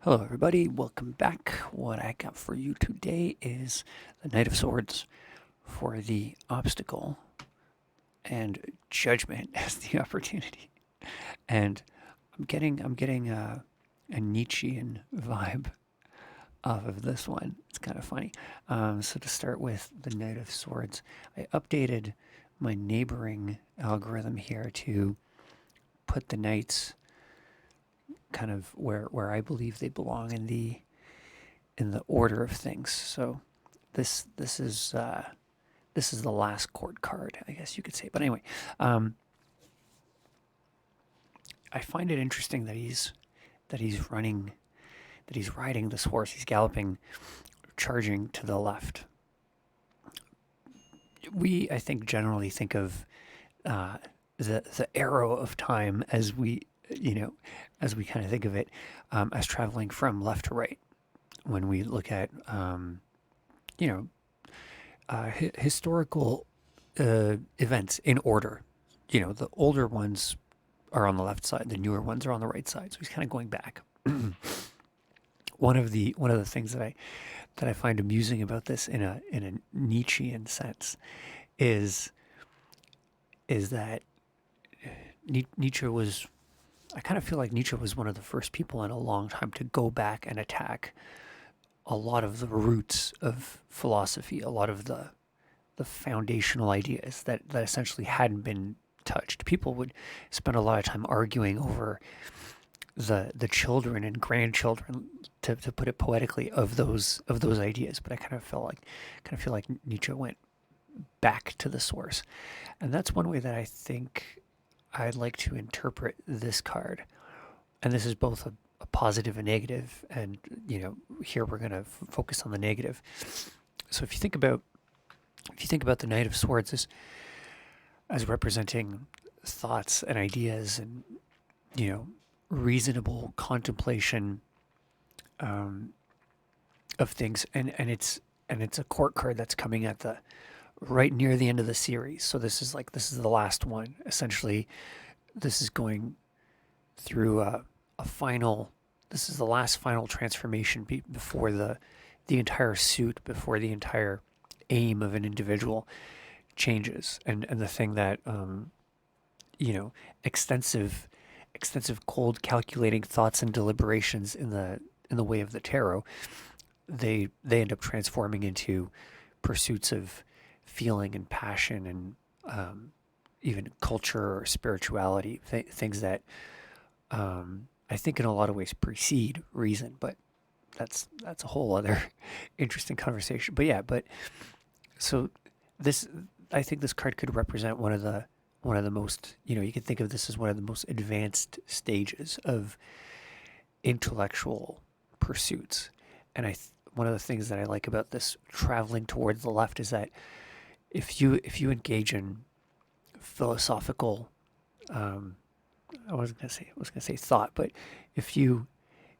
Hello, everybody. Welcome back. What I got for you today is the Knight of Swords for the obstacle and Judgment as the opportunity. And I'm getting a Nietzschean vibe off of this one. It's kind of funny. So to start with the Knight of Swords, I updated my neighboring algorithm here to put the knights kind of where I believe they belong in the order of things. So this is this is the last court card, I guess you could say. But anyway, um, I find it interesting that he's running, that he's riding this horse. He's galloping, charging to the left. We, I think, generally think of uh, the arrow of time as as we kind of think of it, as traveling from left to right. When we look at you know historical events in order. The older ones are on the left side, the newer ones are on the right side. So he's kind of going back. One of the things that I find amusing about this in a Nietzschean sense is is that Nietzsche was. I kind of feel like Nietzsche was one of the first people in a long time to go back and attack a lot of the roots of philosophy, a lot of the foundational ideas that essentially hadn't been touched. People would spend a lot of time arguing over the children and grandchildren, to put it poetically, of those ideas. But I kind of feel like Nietzsche went back to the source, and that's one way that I think I'd like to interpret this card. And this is both a positive and negative, and here we're going to focus on the negative. So if you think about the Knight of Swords as representing thoughts and ideas and you know reasonable contemplation um, of things, and it's a court card that's coming at the right near the end of the series. So this is the last one. Essentially, this is going through a final. This is the last final transformation before the entire suit, before the entire aim of an individual changes. And the thing that you know extensive cold calculating thoughts and deliberations in the way of the tarot, they end up transforming into pursuits of feeling and passion and even culture or spirituality, things that I think in a lot of ways precede reason. But that's a whole other interesting conversation. But yeah, but so this I think this card could represent one of the most, you could think of this as one of the most advanced stages of intellectual pursuits. And one of the things that I like about this traveling towards the left is that if you engage in philosophical, um, I was gonna say thought, but if you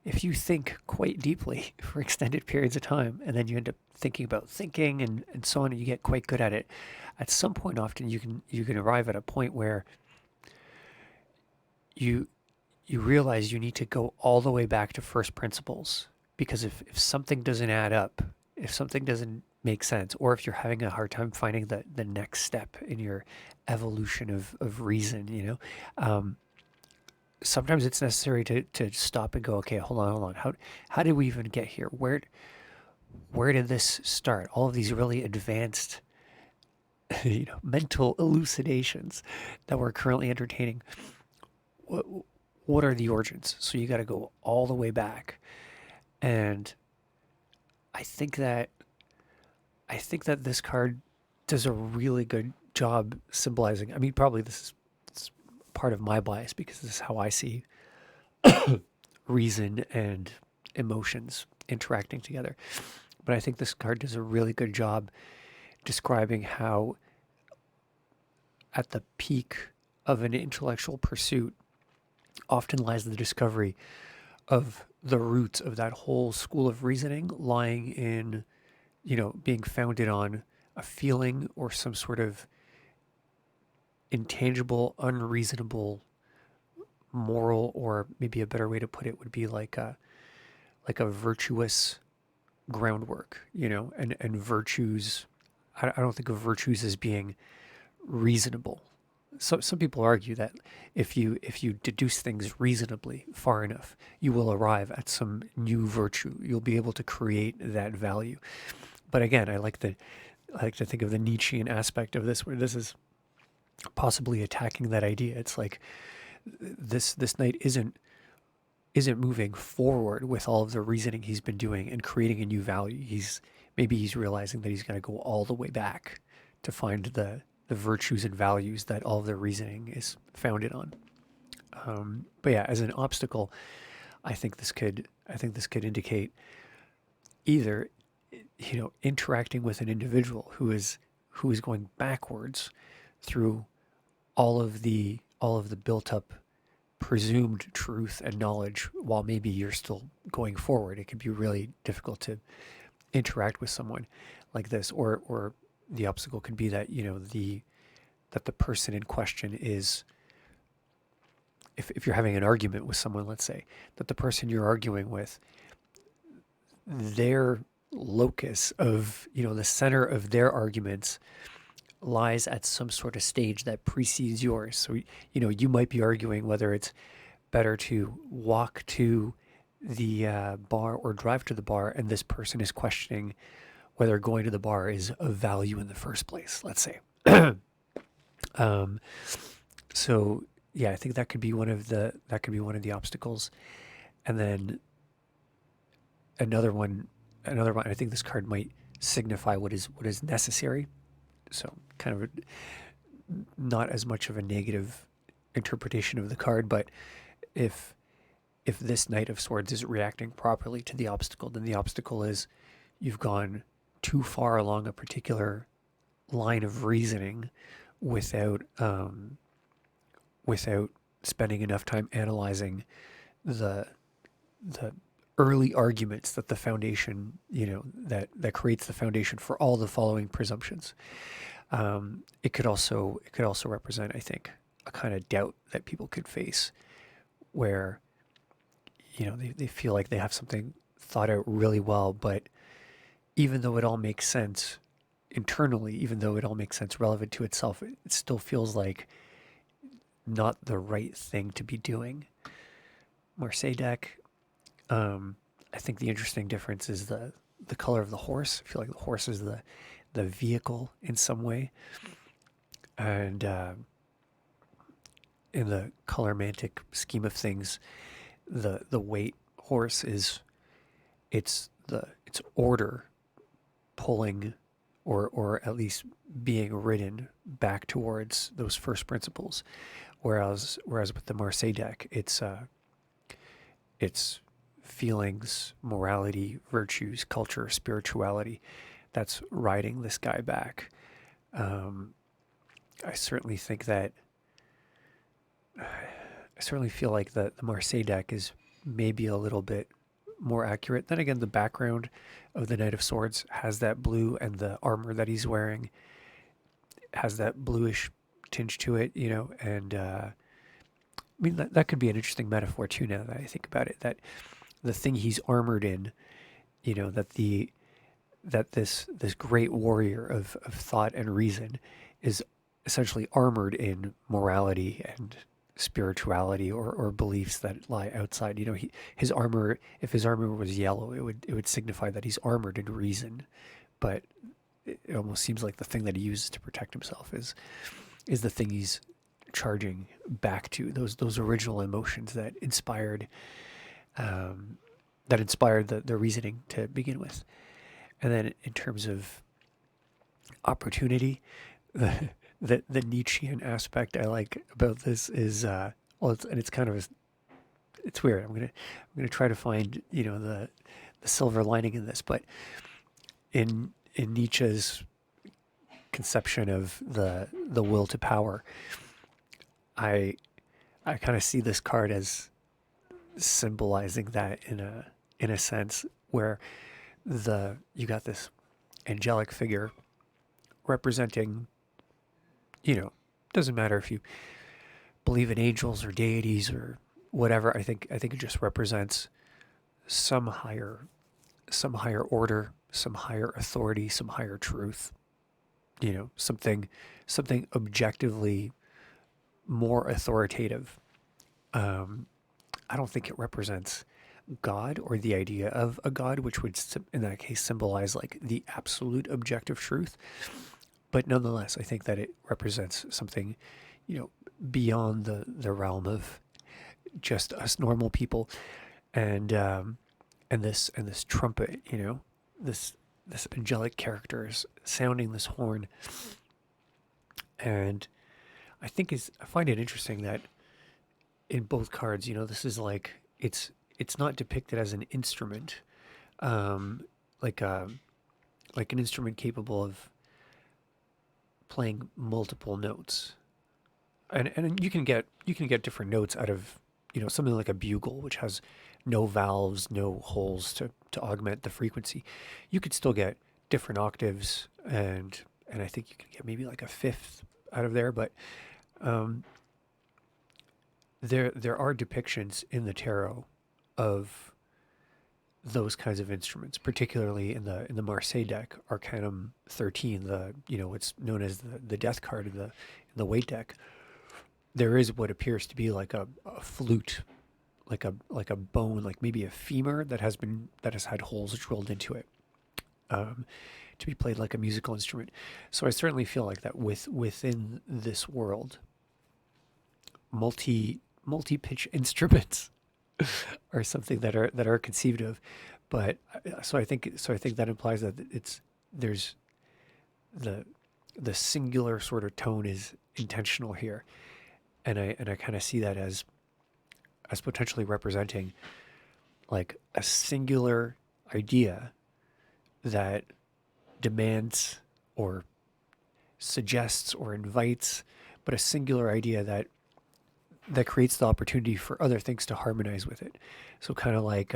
if you think quite deeply for extended periods of time, and then you end up thinking about thinking and so on, and you get quite good at it, at some point often you can arrive at a point where you you realize you need to go all the way back to first principles, because if something doesn't add up, if something doesn't make sense, or if you're having a hard time finding the next step in your evolution of reason, sometimes it's necessary to stop and go, okay, hold on. How did we even get here? Where did this start? All of these really advanced, mental elucidations that we're currently entertaining. What what are the origins? So you got to go all the way back, and I think that I think that this card does a really good job symbolizing. I mean, probably this is it's part of my bias because this is how I see reason and emotions interacting together. But I think this card does a really good job describing how, at the peak of an intellectual pursuit, often lies the discovery of the roots of that whole school of reasoning lying in, being founded on a feeling or some sort of intangible, unreasonable moral, or maybe a better way to put it would be like like a virtuous groundwork, and virtues. I don't think of virtues as being reasonable. So some people argue that if you deduce things reasonably far enough, you will arrive at some new virtue. You'll be able to create that value. But again, I like to think of the Nietzschean aspect of this, where this is possibly attacking that idea. It's like this knight isn't moving forward with all of the reasoning he's been doing and creating a new value. He's realizing that he's got to go all the way back to find the virtues and values that all of the reasoning is founded on. But yeah, as an obstacle, I think this could indicate either interacting with an individual who is going backwards through all of the built up presumed truth and knowledge, while maybe you're still going forward. It can be really difficult to interact with someone like this, or the obstacle could be that the person in question is, if you're having an argument with someone, let's say, that the person you're arguing with, their locus of, the center of their arguments lies at some sort of stage that precedes yours. So, you might be arguing whether it's better to walk to the bar or drive to the bar, and this person is questioning whether going to the bar is of value in the first place, let's say. um, so yeah, I think that could be one of the obstacles. And then another one. I think this card might signify what is necessary. So kind of not as much of a negative interpretation of the card, but if this Knight of Swords is reacting properly to the obstacle, then the obstacle is you've gone too far along a particular line of reasoning without without spending enough time analyzing the the early arguments that the foundation, that creates the foundation for all the following presumptions. It could also represent, I think, a kind of doubt that people could face, where they feel like they have something thought out really well, but even though it all makes sense internally, even though it all makes sense relevant to itself, it still feels like not the right thing to be doing. Marseille deck. I think the interesting difference is the color of the horse. I feel like the horse is the vehicle in some way, and in the colormantic scheme of things, the Waite horse it's order pulling, or at least being ridden back towards those first principles, whereas with the Marseille deck, it's feelings, morality, virtues, culture, spirituality that's riding this guy back. I certainly think that I certainly feel like the Marseille deck is maybe a little bit more accurate. Then again, the background of the Knight of Swords has that blue, and the armor that he's wearing has that bluish tinge to it, and I mean, that could be an interesting metaphor too, now that I think about it, that the thing he's armored in, that this great warrior of thought and reason is essentially armored in morality and spirituality, or beliefs that lie outside. His armor, if his armor was yellow, it would signify that he's armored in reason, but it almost seems like the thing that he uses to protect himself is the thing he's charging back to, those original emotions that inspired the reasoning to begin with. And then in terms of opportunity, the Nietzschean aspect I like about this is, it's kind of it's weird. I'm gonna try to find the silver lining in this, but in Nietzsche's conception of the will to power, I kind of see this card as symbolizing that in a sense, where you got this angelic figure representing, doesn't matter if you believe in angels or deities or whatever. I think it just represents some higher some higher order, some higher authority, some higher truth, something objectively more authoritative. um, I don't think it represents God or the idea of a God, which would in that case symbolize like the absolute objective truth. But nonetheless, I think that it represents something, beyond the realm of just us normal people. And this trumpet, this this angelic character is sounding this horn. And I find it interesting that in both cards, this is like it's not depicted as an instrument, um, like a like an instrument capable of playing multiple notes. And you can get different notes out of something like a bugle, which has no valves, no holes to augment the frequency. You could still get different octaves, and I think you could get maybe like a fifth out of there. But um, there are depictions in the tarot of those kinds of instruments, particularly in the Marseille deck, Arcanum 13, what's known as the death card in the Waite deck. There is what appears to be like a flute, like a bone, like maybe a femur that has had holes drilled into it, um, to be played like a musical instrument. So I certainly feel like that within this world, multi pitch instruments are something that are conceived of. But so I think that implies that there's the the singular sort of tone is intentional here, and I kind of see that as potentially representing like a singular idea that demands or suggests or invites, but a singular idea that creates the opportunity for other things to harmonize with it. So kind of like,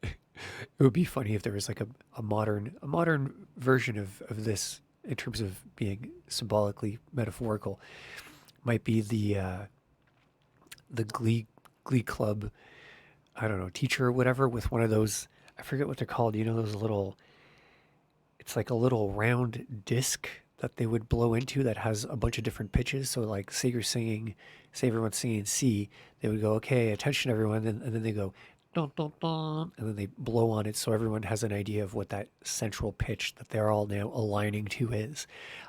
it would be funny if there was like a modern version of this in terms of being symbolically metaphorical. Might be the glee club, I don't know, teacher or whatever, with one of those, I forget what they're called, those little, it's like a little round disc that they would blow into that has a bunch of different pitches. So like say everyone's singing C, they would go, okay, attention everyone, and then they go dun, dun, dun, and then they blow on it so everyone has an idea of what that central pitch that they're all now aligning to is.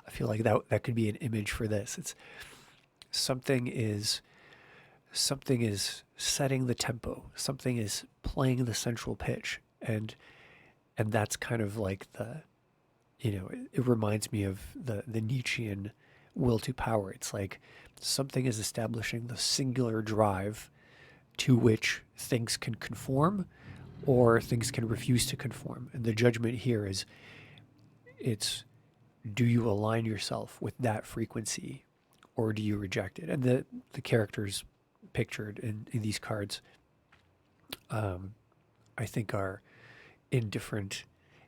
I feel like that could be an image for this. It's something is something is setting the tempo, something is playing the central pitch, and that's kind of like it reminds me of the Nietzschean will to power. It's like something is establishing the singular drive to which things can conform or things can refuse to conform. And the judgment here is, it's, do you align yourself with that frequency or do you reject it? And the characters pictured in these cards, um, I think are in different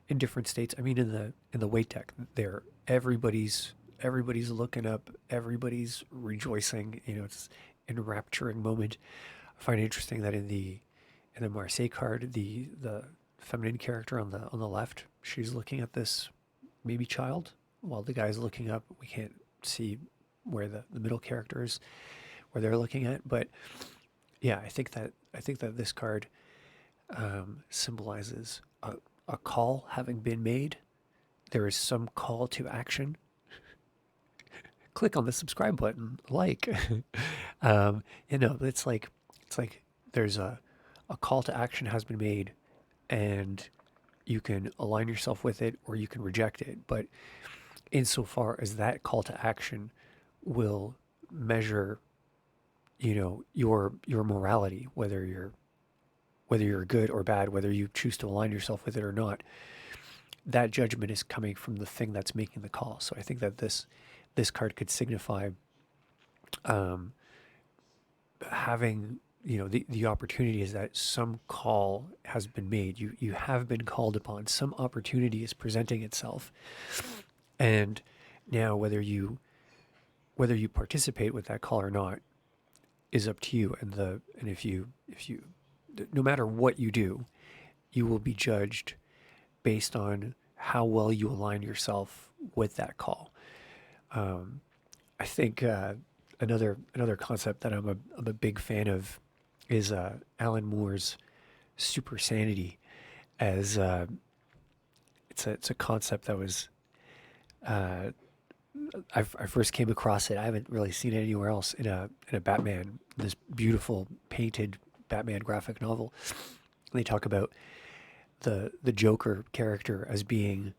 in different states. I mean, in the Waite deck, there everybody's looking up, everybody's rejoicing. It's an enrapturing moment. I find it interesting that in the Marseille card, the feminine character on the left, she's looking at this baby child while the guy's looking up. We can't see where the middle characters where they're looking at, but yeah, I think that this card symbolizes a call having been made. There is some call to action. Click on the subscribe button, like. um, it's like there's a call to action has been made, and you can align yourself with it or you can reject it. But insofar as that call to action will measure, your morality, whether you're good or bad, whether you choose to align yourself with it or not, that judgment is coming from the thing that's making the call. So I think that this card could signify um, having the opportunity is that some call has been made. You have been called upon. Some opportunity is presenting itself, and now whether you participate with that call or not is up to you. And if you no matter what you do, you will be judged based on how well you align yourself with that call. Um, I think another concept that I'm a big fan of is Alan Moore's super sanity. As it's a concept that was uh, I first came across it. I haven't really seen it anywhere else in a Batman, this beautiful painted Batman graphic novel. They talk about the Joker character as being,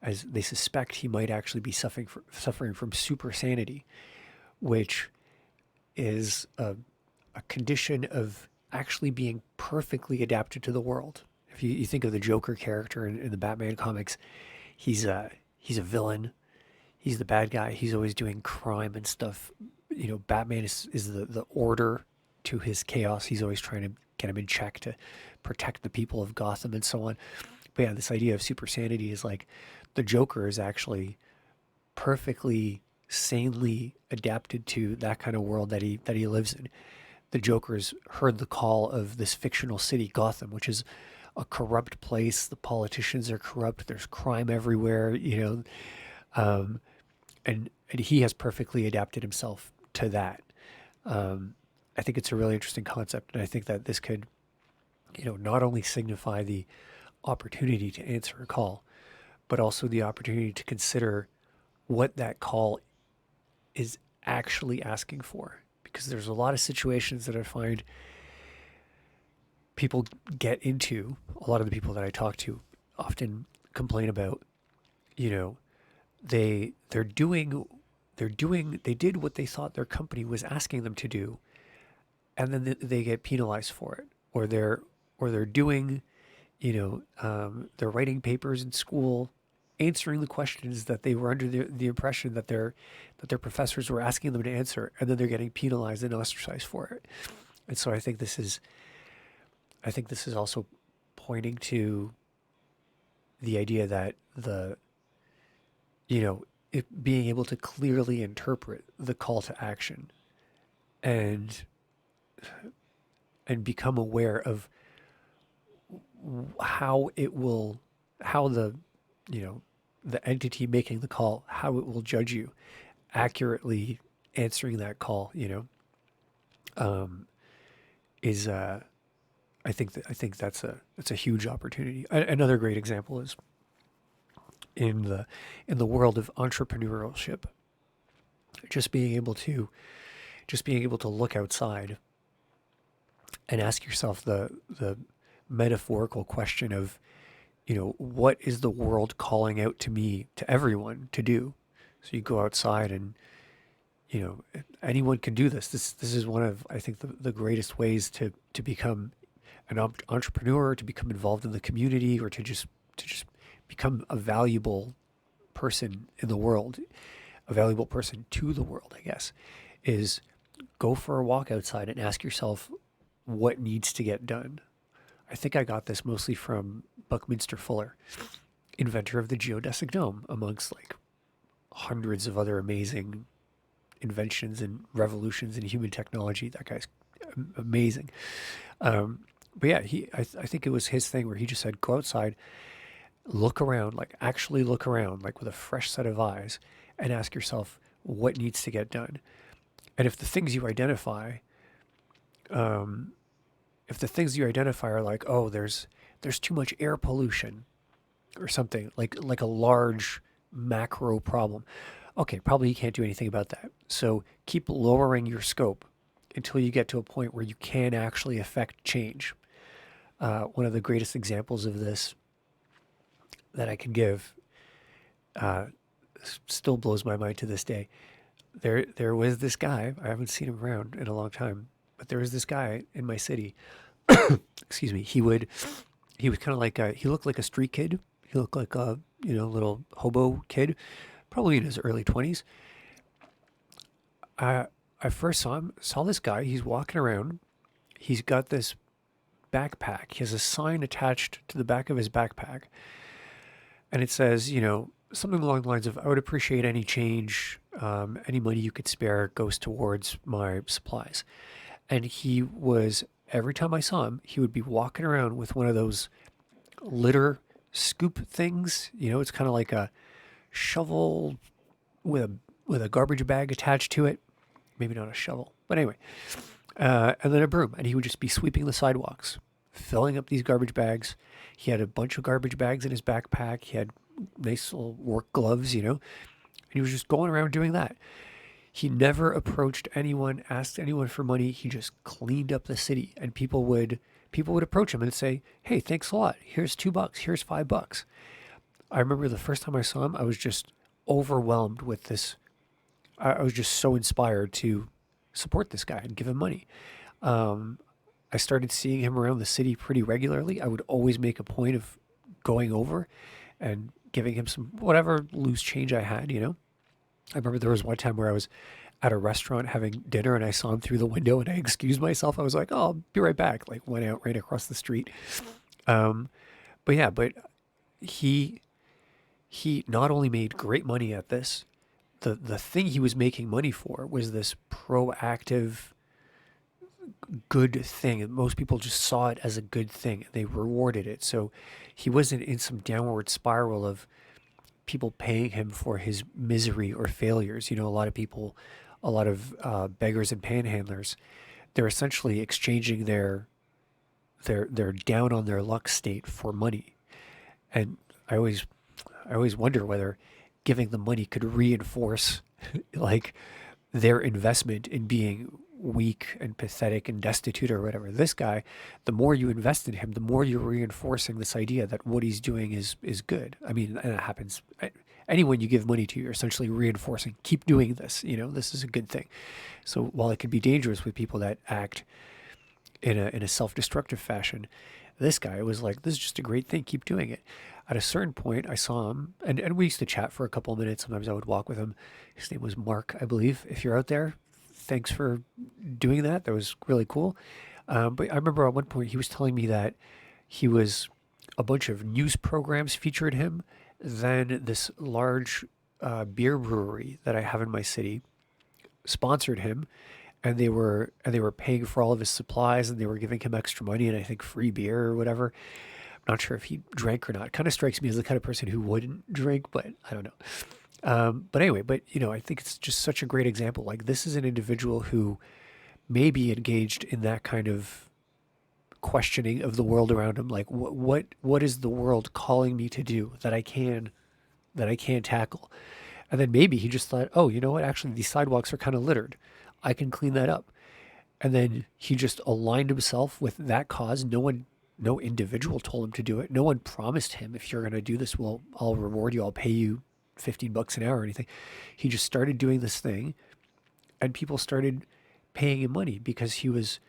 as they suspect he might actually be suffering from super sanity, which is a condition of actually being perfectly adapted to the world. If you think of the Joker character in the Batman comics, he's a villain. He's the bad guy. He's always doing crime and stuff. Batman is the order to his chaos. He's always trying to get him in check to protect the people of Gotham and so on. But yeah, this idea of super sanity is like the Joker is actually perfectly sanely adapted to that kind of world that he lives in. The Joker's heard the call of this fictional city, Gotham, which is a corrupt place. The politicians are corrupt. There's crime everywhere, um, and he has perfectly adapted himself to that. Um, I think it's a really interesting concept, and I think that this could, not only signify the opportunity to answer a call, but also the opportunity to consider what that call is actually asking for. Because there's a lot of situations that I find people get into, a lot of the people that I talk to often complain about, you know, they're doing they did what they thought their company was asking them to do, and then they get penalized for it, or they're doing, they're writing papers in school, answering the questions that they were under the impression that their professors were asking them to answer, and then they're getting penalized and ostracized for it. And so I think this is also pointing to the idea that being able to clearly interpret the call to action and become aware of how it will, how you know, the entity making the call, how it will judge you accurately answering that call, um, is I think that's a huge opportunity. Another great example is in the world of entrepreneurship, just being able to look outside and ask yourself the metaphorical question of, what is the world calling out to me, to everyone, to do? So you go outside and, anyone can do this. This is one of, I think, the greatest ways to become an entrepreneur, to become involved in the community, or to just become a valuable person in the world, a valuable person to the world, I guess, is go for a walk outside and ask yourself what needs to get done. I think I got this mostly from Buckminster Fuller, inventor of the geodesic dome, amongst like hundreds of other amazing inventions and revolutions in human technology. That guy's amazing. But yeah, I think it was his thing where he just said, go outside, look around, like actually look around, like with a fresh set of eyes, and ask yourself what needs to get done. And if the things you identify, um, are like, oh, there's too much air pollution or something, like a large macro problem. Okay, probably you can't do anything about that. So keep lowering your scope until you get to a point where you can actually affect change. One of the greatest examples of this that I can give, uh, still blows my mind to this day. There was this guy. I haven't seen him around in a long time, but there was this guy in my city. Excuse me. He was kind of like he looked like a street kid. He looked like a little hobo kid, probably in his early 20s. I I first saw this guy. He's walking around. He's got this backpack. He has a sign attached to the back of his backpack, and it says, something along the lines of, "I would appreciate any change, any money you could spare goes towards my supplies." And he was every time I saw him, he would be walking around with one of those litter scoop things. It's kind of like a shovel with a garbage bag attached to it. Maybe not a shovel, but anyway. And then a broom, and he would just be sweeping the sidewalks, filling up these garbage bags. He had a bunch of garbage bags in his backpack. He had nice little work gloves, and he was just going around doing that. He never approached anyone, asked anyone for money. He just cleaned up the city, and people would approach him and say, "Hey, thanks a lot. Here's $2. Here's $5." I remember the first time I saw him, I was just overwhelmed with this. I was just so inspired to support this guy and give him money. I started seeing him around the city pretty regularly. I would always make a point of going over and giving him some whatever loose change I had. I remember there was one time where I was at a restaurant having dinner and I saw him through the window and I excused myself. I was like, "Oh, I'll be right back." Like went out right across the street. Um, but he not only made great money at this, the thing he was making money for was this proactive good thing. Most people just saw it as a good thing. They rewarded it. So he wasn't in some downward spiral of people paying him for his misery or failures. A lot of people, a lot of beggars and panhandlers, they're essentially exchanging their down on their luck state for money. And I always wonder whether giving them money could reinforce like their investment in being weak and pathetic and destitute or whatever. This guy, the more you invest in him, the more you're reinforcing this idea that what he's doing is good. I mean, and it happens. Anyone you give money to, you're essentially reinforcing, keep doing this. This is a good thing. So while it can be dangerous with people that act in a self-destructive fashion, this guy was like, "This is just a great thing. Keep doing it." At a certain point, I saw him, and we used to chat for a couple of minutes. Sometimes I would walk with him. His name was Mark, I believe. If you're out there, thanks for doing that. That was really cool. But I remember at one point he was telling me that a bunch of news programs featured him. Then this large beer brewery that I have in my city sponsored him, and they were paying for all of his supplies, and they were giving him extra money and I think free beer or whatever. I'm not sure if he drank or not. Kind of strikes me as the kind of person who wouldn't drink, but I don't know. But anyway, I think it's just such a great example. Like this is an individual who may be engaged in that kind of questioning of the world around him. Like what is the world calling me to do that I can tackle? And then maybe he just thought, "Oh, you know what? Actually, these sidewalks are kind of littered. I can clean that up." And then he just aligned himself with that cause. No individual told him to do it. No one promised him, "If you're going to do this, well, I'll reward you. I'll pay you $15 an hour or anything." He just started doing this thing, and people started paying him money because he was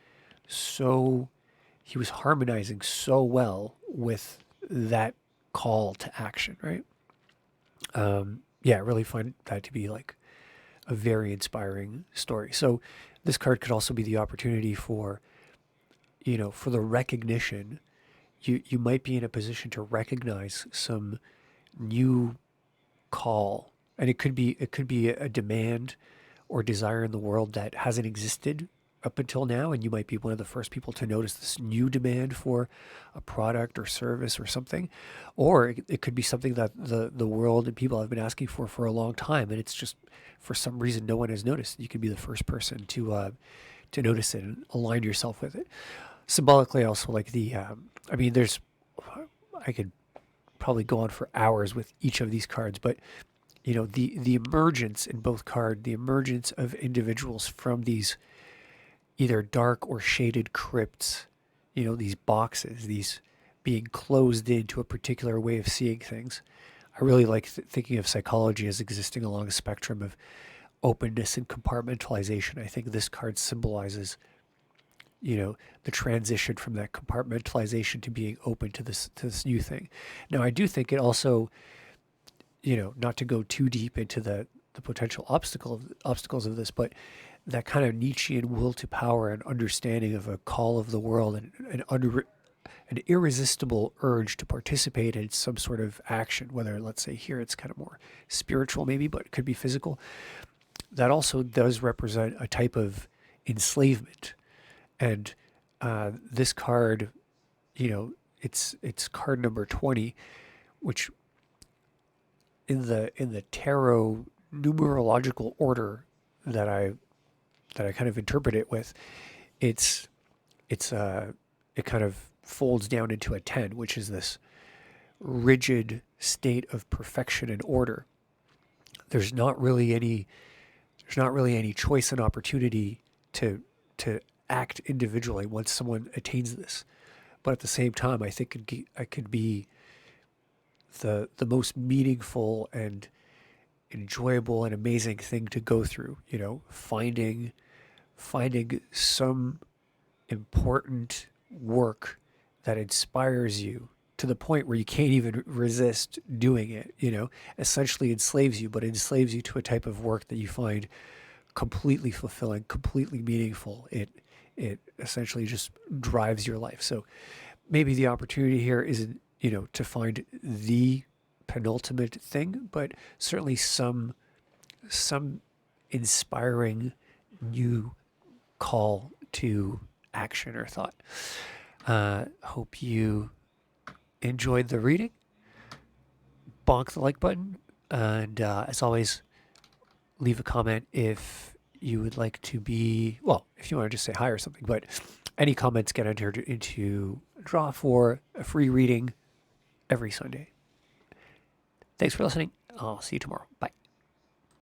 harmonizing so well with that call to action, right? Yeah, I really find that to be like a very inspiring story. So this card could also be the opportunity for for the recognition. You might be in a position to recognize some new call, and it could be a demand or desire in the world that hasn't existed up until now, and you might be one of the first people to notice this new demand for a product or service or something. Or it could be something that the world and people have been asking for a long time, and it's just for some reason no one has noticed. You could be the first person to notice it and align yourself with it. Symbolically, I also like I could probably go on for hours with each of these cards, but the emergence in both the emergence of individuals from these either dark or shaded crypts, these boxes, these being closed into a particular way of seeing things. I really like thinking of psychology as existing along a spectrum of openness and compartmentalization. I think this card symbolizes the transition from that compartmentalization to being open to this new thing. Now, I do think it also, not to go too deep into the potential obstacles of this, but that kind of Nietzschean will to power and understanding of a call of the world and an irresistible urge to participate in some sort of action, whether, let's say here, it's kind of more spiritual maybe, but it could be physical. That also does represent a type of enslavement. And this card, it's card number 20, which in the tarot numerological order that I kind of interpret it with, it's it kind of folds down into a 10, which is this rigid state of perfection and order. There's not really any choice and opportunity to to act individually once someone attains this. But at the same time, I think I could be the most meaningful and enjoyable and amazing thing to go through. Finding some important work that inspires you to the point where you can't even resist doing it, essentially enslaves you, but enslaves you to a type of work that you find completely fulfilling, completely meaningful. It essentially just drives your life. So maybe the opportunity here isn't, to find the penultimate thing, but certainly some inspiring new call to action or thought. Hope you enjoyed the reading. Bonk the like button, and as always, leave a comment if you would like to be, well, if you want to just say hi or something, but any comments get entered into a draw for a free reading every Sunday. Thanks for listening. I'll see you tomorrow. Bye.